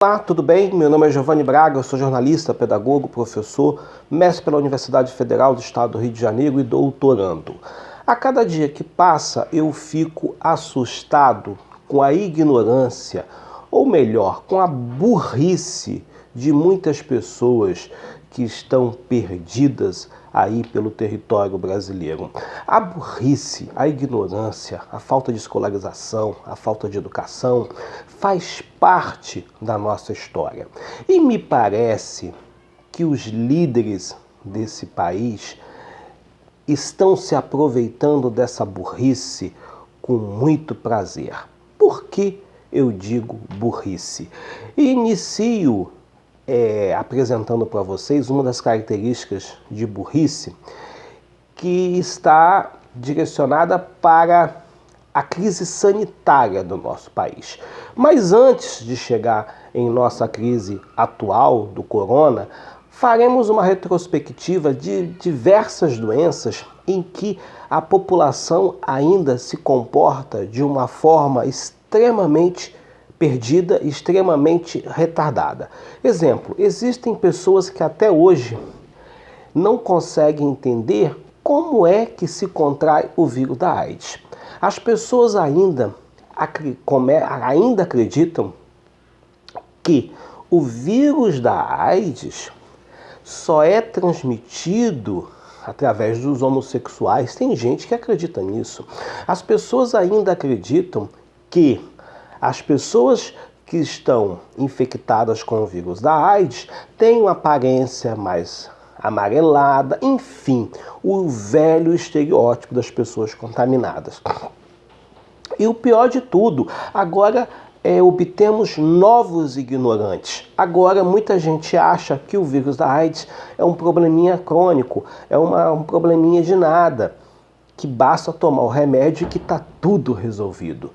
Olá, tudo bem? Meu nome é Giovanni Braga, eu sou jornalista, pedagogo, professor, mestre pela Universidade Federal do Estado do Rio de Janeiro e doutorando. A cada dia que passa, eu fico assustado com a ignorância, ou melhor, com a burrice de muitas pessoas que estão perdidas aí pelo território brasileiro. A burrice, a ignorância, a falta de escolarização, a falta de educação faz parte da nossa história. E me parece que os líderes desse país estão se aproveitando dessa burrice com muito prazer. Por que eu digo burrice? Inicio apresentando para vocês uma das características de burrice que está direcionada para a crise sanitária do nosso país. Mas antes de chegar em nossa crise atual do corona, faremos uma retrospectiva de diversas doenças em que a população ainda se comporta de uma forma extremamente perdida, extremamente retardada. Exemplo, existem pessoas que até hoje não conseguem entender como é que se contrai o vírus da AIDS. As pessoas ainda acreditam que o vírus da AIDS só é transmitido através dos homossexuais. Tem gente que acredita nisso. As pessoas ainda acreditam que as pessoas que estão infectadas com o vírus da AIDS têm uma aparência mais amarelada, enfim, o velho estereótipo das pessoas contaminadas. E o pior de tudo, agora obtemos novos ignorantes. Agora muita gente acha que o vírus da AIDS é um probleminha crônico, é um probleminha de nada, que basta tomar o remédio e que está tudo resolvido.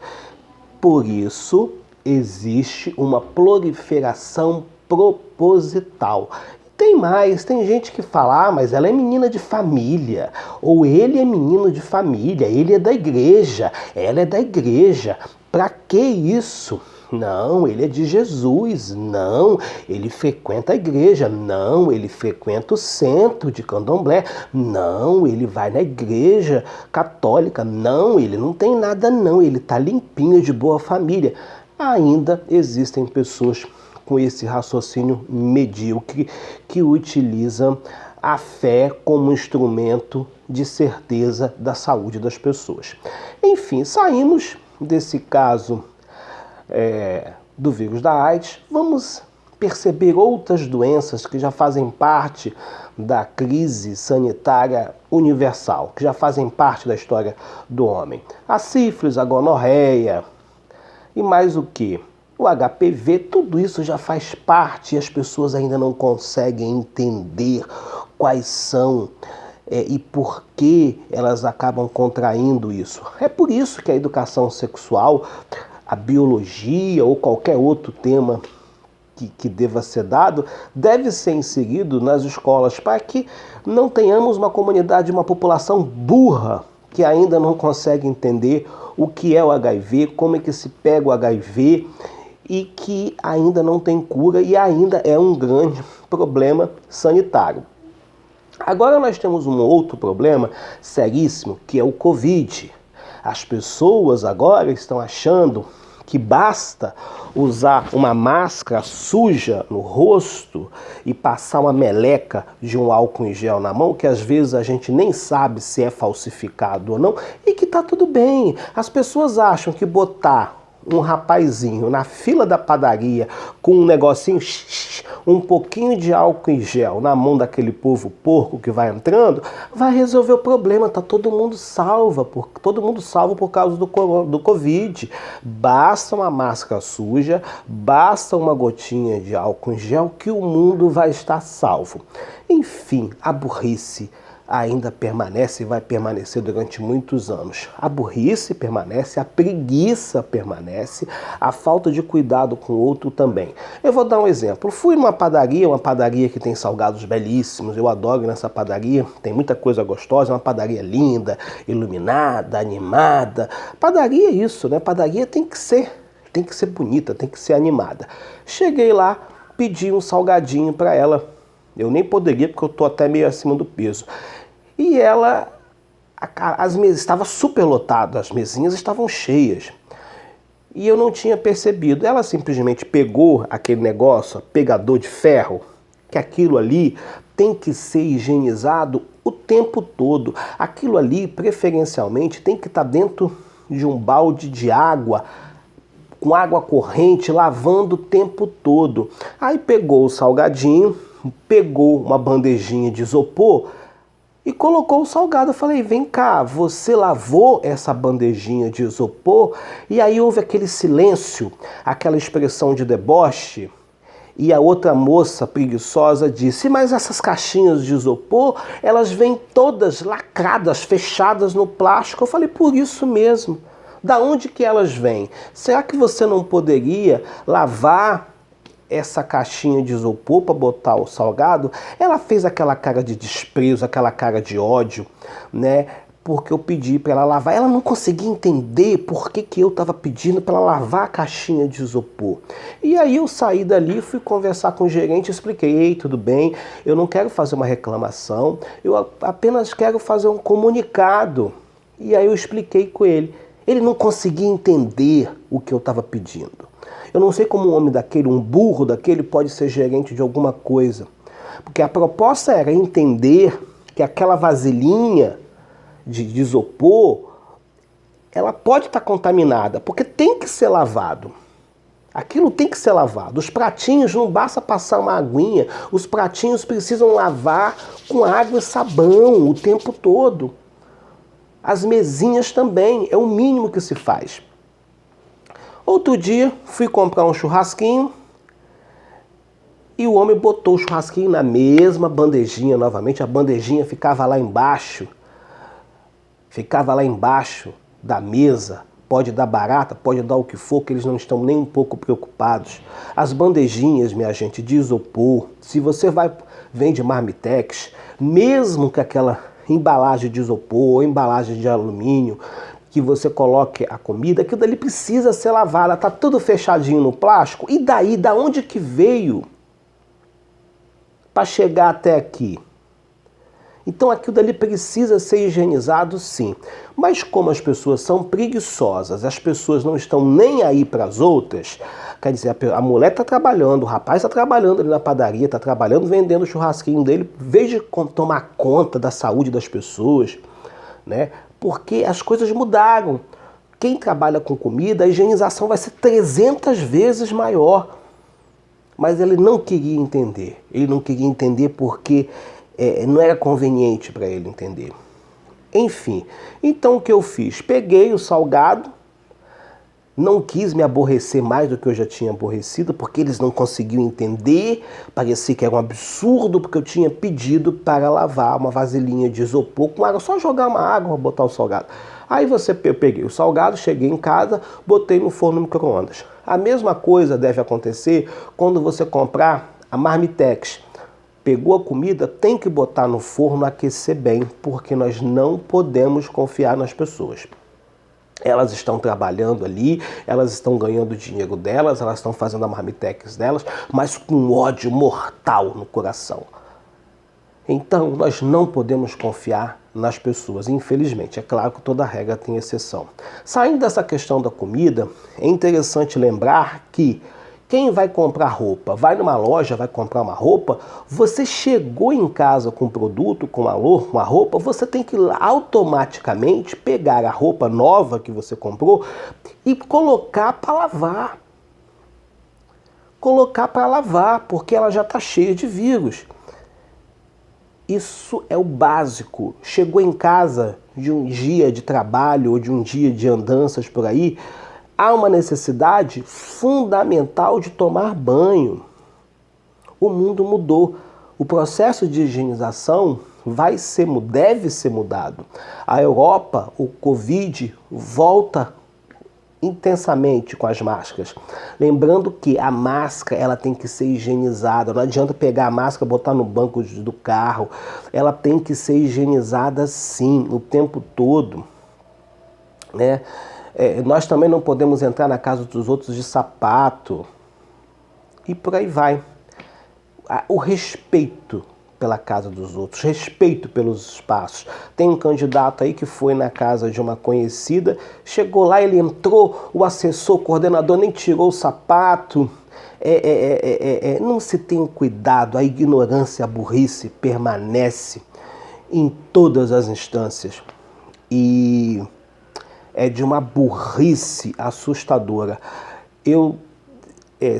Por isso, existe uma proliferação proposital. Tem mais, tem gente que fala, mas ela é menina de família, ou ele é menino de família, ele é da igreja, ela é da igreja. Pra que isso? Não, ele é de Jesus. Não, ele frequenta a igreja. Não, ele frequenta o centro de candomblé. Não, ele vai na igreja católica. Não, ele não tem nada não, ele tá limpinho, de boa família. Ainda existem pessoas com esse raciocínio medíocre que utilizam a fé como instrumento de certeza da saúde das pessoas. Enfim, saímos desse caso do vírus da AIDS, vamos perceber outras doenças que já fazem parte da crise sanitária universal, que já fazem parte da história do homem. A sífilis, a gonorreia e mais o que? O HPV, tudo isso já faz parte e as pessoas ainda não conseguem entender quais são e por que elas acabam contraindo isso. É por isso que a educação sexual, a biologia ou qualquer outro tema que deva ser dado, deve ser inserido nas escolas para que não tenhamos uma comunidade, uma população burra que ainda não consegue entender o que é o HIV, como é que se pega o HIV e que ainda não tem cura e ainda é um grande problema sanitário. Agora nós temos um outro problema seríssimo, que é o Covid. As pessoas agora estão achando que basta usar uma máscara suja no rosto e passar uma meleca de um álcool em gel na mão, que às vezes a gente nem sabe se é falsificado ou não, e que tá tudo bem. As pessoas acham que botar um rapazinho na fila da padaria com um negocinho, um pouquinho de álcool em gel na mão daquele povo porco que vai entrando, vai resolver o problema. Tá todo mundo salvo por causa do Covid. Basta uma máscara suja, basta uma gotinha de álcool em gel que o mundo vai estar salvo. Enfim, a burrice ainda permanece e vai permanecer durante muitos anos. A burrice permanece, a preguiça permanece, a falta de cuidado com o outro também. Eu vou dar um exemplo. Fui numa padaria, uma padaria que tem salgados belíssimos, eu adoro ir nessa padaria, tem muita coisa gostosa, é uma padaria linda, iluminada, animada. Padaria é isso, né? Padaria tem que ser tem que ser bonita, tem que ser animada. Cheguei lá, pedi um salgadinho para ela. Eu nem poderia porque eu tô até meio acima do peso. E ela, as mesas estavam super lotadas, as mesinhas estavam cheias. E eu não tinha percebido. Ela simplesmente pegou aquele negócio, pegador de ferro, que aquilo ali tem que ser higienizado o tempo todo. Aquilo ali, preferencialmente, tem que estar dentro de um balde de água, com água corrente, lavando o tempo todo. Aí pegou o salgadinho, pegou uma bandejinha de isopor e colocou o salgado. Eu falei, vem cá, você lavou essa bandejinha de isopor? E aí houve aquele silêncio, aquela expressão de deboche. E a outra moça preguiçosa disse, mas essas caixinhas de isopor, elas vêm todas lacradas, fechadas no plástico. Eu falei, por isso mesmo. Da onde que elas vêm? Será que você não poderia lavar essa caixinha de isopor para botar o salgado? Ela fez aquela cara de desprezo, aquela cara de ódio, né? Porque eu pedi para ela lavar. Ela não conseguia entender por que eu estava pedindo para ela lavar a caixinha de isopor. E aí eu saí dali, fui conversar com o gerente, expliquei, ei, tudo bem, eu não quero fazer uma reclamação, eu apenas quero fazer um comunicado. E aí eu expliquei com ele. Ele não conseguia entender o que eu estava pedindo. Eu não sei como um homem daquele, um burro daquele, pode ser gerente de alguma coisa. Porque a proposta era entender que aquela vasilhinha de isopor, ela pode estar contaminada, porque tem que ser lavado. Aquilo tem que ser lavado. Os pratinhos não basta passar uma aguinha, os pratinhos precisam lavar com água e sabão o tempo todo. As mesinhas também, é o mínimo que se faz. Outro dia, fui comprar um churrasquinho e o homem botou o churrasquinho na mesma bandejinha novamente. A bandejinha ficava lá embaixo da mesa. Pode dar barata, pode dar o que for, que eles não estão nem um pouco preocupados. As bandejinhas, minha gente, de isopor, se você vende Marmitex, mesmo que aquela embalagem de isopor ou embalagem de alumínio, que você coloque a comida, aquilo dali precisa ser lavado, tá tudo fechadinho no plástico. E daí, da onde que veio para chegar até aqui? Então aquilo dali precisa ser higienizado, sim. Mas como as pessoas são preguiçosas, as pessoas não estão nem aí para as outras, quer dizer, a mulher está trabalhando, o rapaz está trabalhando ali na padaria, está trabalhando, vendendo o churrasquinho dele, veja tomar conta da saúde das pessoas, né? Porque as coisas mudaram. Quem trabalha com comida, a higienização vai ser 300 vezes maior. Mas ele não queria entender. Ele não queria entender porque não era conveniente para ele entender. Enfim, então o que eu fiz? Peguei o salgado, não quis me aborrecer mais do que eu já tinha aborrecido, porque eles não conseguiam entender, parecia que era um absurdo, porque eu tinha pedido para lavar uma vasilhinha de isopor com água, só jogar uma água, botar o salgado. Aí eu peguei o salgado, cheguei em casa, botei no forno micro-ondas. A mesma coisa deve acontecer quando você comprar a Marmitex. Pegou a comida, tem que botar no forno, aquecer bem, porque nós não podemos confiar nas pessoas. Elas estão trabalhando ali, elas estão ganhando o dinheiro delas, elas estão fazendo a Marmitex delas, mas com ódio mortal no coração. Então, nós não podemos confiar nas pessoas, infelizmente. É claro que toda regra tem exceção. Saindo dessa questão da comida, é interessante lembrar que quem vai comprar roupa, vai numa loja, vai comprar uma roupa, você chegou em casa com um produto, com uma roupa, você tem que automaticamente pegar a roupa nova que você comprou e colocar para lavar. Colocar para lavar, porque ela já está cheia de vírus. Isso é o básico. Chegou em casa de um dia de trabalho ou de um dia de andanças por aí, há uma necessidade fundamental de tomar banho. O mundo mudou. O processo de higienização deve ser mudado. A Europa, o Covid, volta intensamente com as máscaras. Lembrando que a máscara ela tem que ser higienizada. Não adianta pegar a máscara e botar no banco do carro. Ela tem que ser higienizada sim, o tempo todo, né? Nós também não podemos entrar na casa dos outros de sapato. E por aí vai. O respeito pela casa dos outros, respeito pelos espaços. Tem um candidato aí que foi na casa de uma conhecida, chegou lá, ele entrou, o assessor, o coordenador nem tirou o sapato. Não se tem cuidado, a ignorância, a burrice permanece em todas as instâncias. E é de uma burrice assustadora. Eu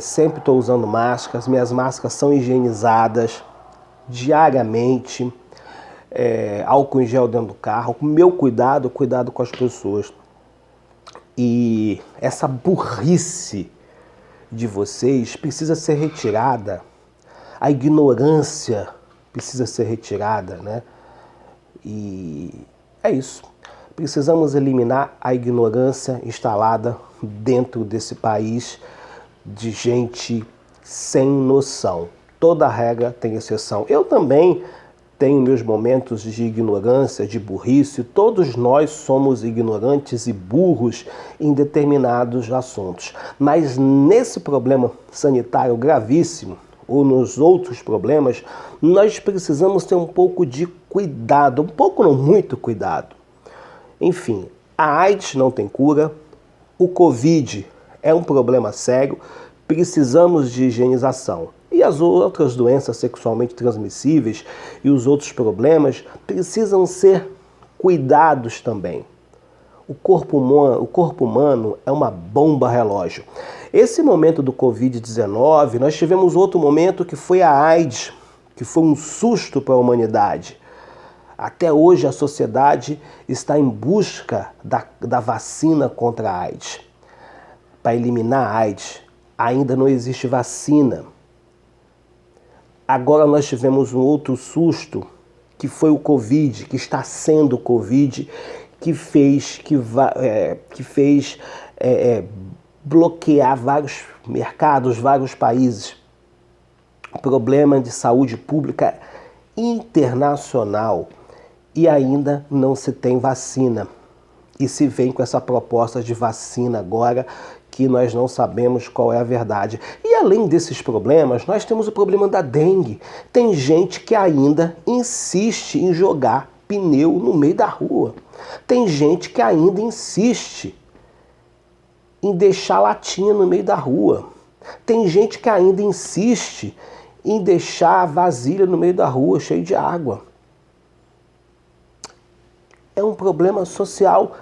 sempre estou usando máscaras, minhas máscaras são higienizadas diariamente, álcool em gel dentro do carro, meu cuidado com as pessoas. E essa burrice de vocês precisa ser retirada, a ignorância precisa ser retirada, né? E é isso. Precisamos eliminar a ignorância instalada dentro desse país de gente sem noção. Toda regra tem exceção. Eu também tenho meus momentos de ignorância, de burrice. Todos nós somos ignorantes e burros em determinados assuntos. Mas nesse problema sanitário gravíssimo, ou nos outros problemas, nós precisamos ter um pouco de cuidado. Um pouco não, muito cuidado. Enfim, a AIDS não tem cura, o Covid é um problema sério, precisamos de higienização. E as outras doenças sexualmente transmissíveis e os outros problemas precisam ser cuidados também. O corpo humano é uma bomba relógio. Esse momento do Covid-19, nós tivemos outro momento que foi a AIDS, que foi um susto para a humanidade. Até hoje a sociedade está em busca da vacina contra a AIDS. Para eliminar a AIDS, ainda não existe vacina. Agora nós tivemos um outro susto, que foi o Covid, que está sendo o Covid, que fez bloquear vários mercados, vários países. Problema de saúde pública internacional. E ainda não se tem vacina. E se vem com essa proposta de vacina agora, que nós não sabemos qual é a verdade. E além desses problemas, nós temos o problema da dengue. Tem gente que ainda insiste em jogar pneu no meio da rua. Tem gente que ainda insiste em deixar latinha no meio da rua. Tem gente que ainda insiste em deixar a vasilha no meio da rua, cheio de água. É um problema social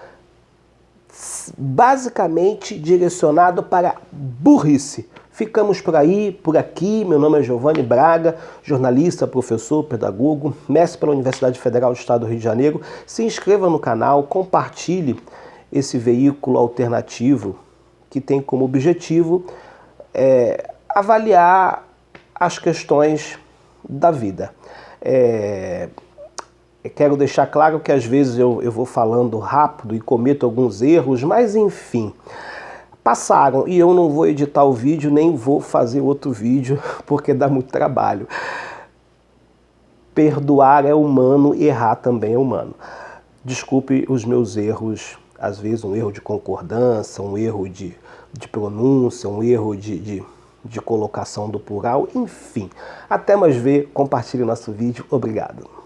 basicamente direcionado para burrice. Ficamos por aí, por aqui. Meu nome é Giovanni Braga, jornalista, professor, pedagogo, mestre pela Universidade Federal do Estado do Rio de Janeiro. Se inscreva no canal, compartilhe esse veículo alternativo que tem como objetivo avaliar as questões da vida. Quero deixar claro que às vezes eu vou falando rápido e cometo alguns erros, mas enfim, passaram e eu não vou editar o vídeo, nem vou fazer outro vídeo, porque dá muito trabalho. Perdoar é humano, errar também é humano. Desculpe os meus erros, às vezes um erro de concordância, um erro de pronúncia, um erro de colocação do plural, enfim. Até mais ver, compartilhe nosso vídeo, obrigado.